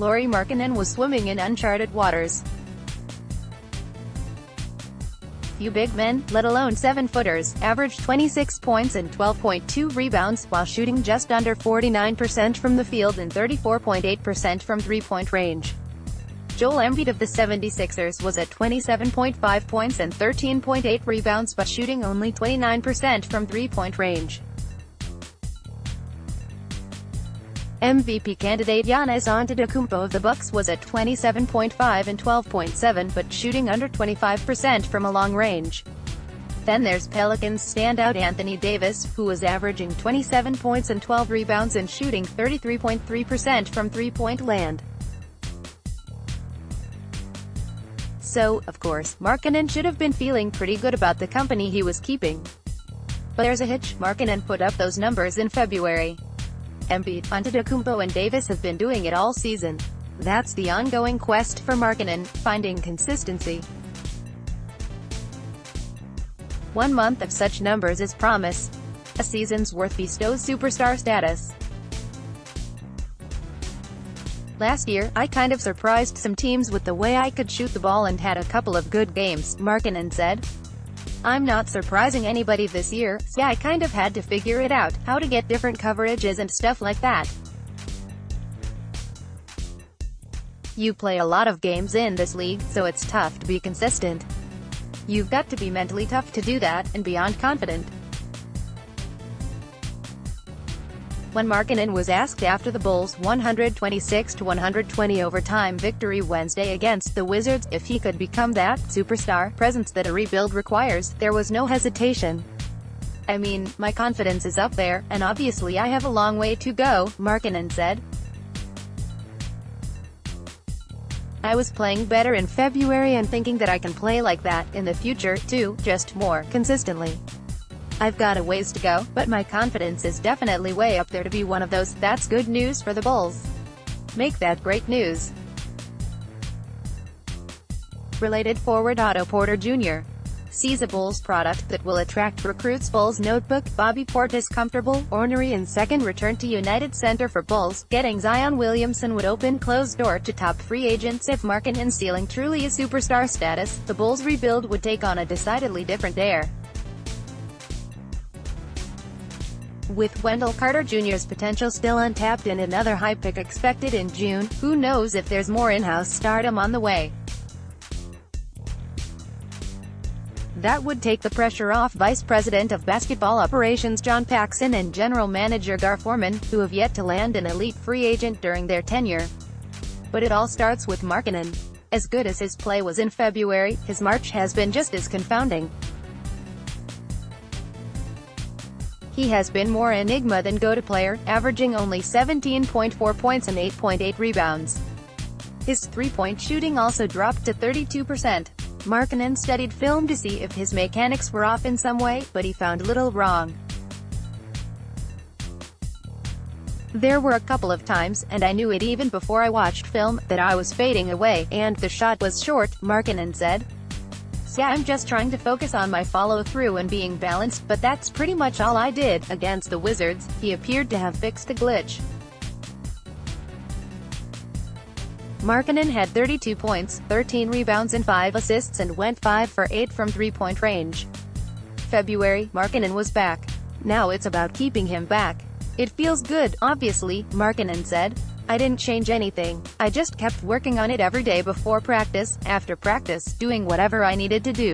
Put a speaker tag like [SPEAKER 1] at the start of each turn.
[SPEAKER 1] Lauri Markkanen was swimming in uncharted waters. Few big men, let alone 7-footers, averaged 26 points and 12.2 rebounds, while shooting just under 49% from the field and 34.8% from three-point range. Joel Embiid of the 76ers was at 27.5 points and 13.8 rebounds but shooting only 29% from three-point range. MVP candidate Giannis Antetokounmpo of the Bucks was at 27.5 and 12.7 but shooting under 25% from a long range. Then there's Pelicans standout Anthony Davis, who was averaging 27 points and 12 rebounds and shooting 33.3% from three-point land. So, of course, Markkanen should have been feeling pretty good about the company he was keeping. But there's a hitch: Markkanen put up those numbers in February. Embiid, Antetokounmpo and Davis have been doing it all season. That's the ongoing quest for Markkanen, finding consistency. 1 month of such numbers is promise. A season's worth bestows superstar status. Last year, I kind of surprised some teams with the way I could shoot the ball and had a couple of good games, Markkanen said. I'm not surprising anybody this year, so I kind of had to figure it out, how to get different coverages and stuff like that. You play a lot of games in this league, so it's tough to be consistent. You've got to be mentally tough to do that, and beyond confident. When Markkanen was asked after the Bulls' 126-120 overtime victory Wednesday against the Wizards if he could become that superstar presence that a rebuild requires, there was no hesitation. I mean, my confidence is up there, and obviously I have a long way to go, Markkanen said. I was playing better in February and thinking that I can play like that in the future, too, just more consistently. I've got a ways to go, but my confidence is definitely way up there to be one of those. That's good news for the Bulls. Make that great news. Related forward Otto Porter Jr. sees a Bulls product that will attract recruits. Bulls notebook, Bobby Portis comfortable, ornery and second return to United Center for Bulls. Getting Zion Williamson would open closed door to top free agents. If Markkanen ceiling truly is superstar status, the Bulls rebuild would take on a decidedly different air. With Wendell Carter Jr.'s potential still untapped and another high pick expected in June, who knows if there's more in-house stardom on the way. That would take the pressure off Vice President of Basketball Operations John Paxson and General Manager Gar Forman, who have yet to land an elite free agent during their tenure. But it all starts with Markkanen. As good as his play was in February, his March has been just as confounding. He has been more enigma than go-to player, averaging only 17.4 points and 8.8 rebounds. His three-point shooting also dropped to 32%. Markkanen studied film to see if his mechanics were off in some way, but he found little wrong. There were a couple of times, and I knew it even before I watched film, that I was fading away, and the shot was short, Markkanen said. So I'm just trying to focus on my follow-through and being balanced, but that's pretty much all I did. Against the Wizards, he appeared to have fixed the glitch. Markkanen had 32 points, 13 rebounds and 5 assists and went 5 for 8 from three-point range. February, Markkanen was back. Now it's about keeping him back. It feels good, obviously, Markkanen said. I didn't change anything. I just kept working on it every day before practice, after practice, doing whatever I needed to do.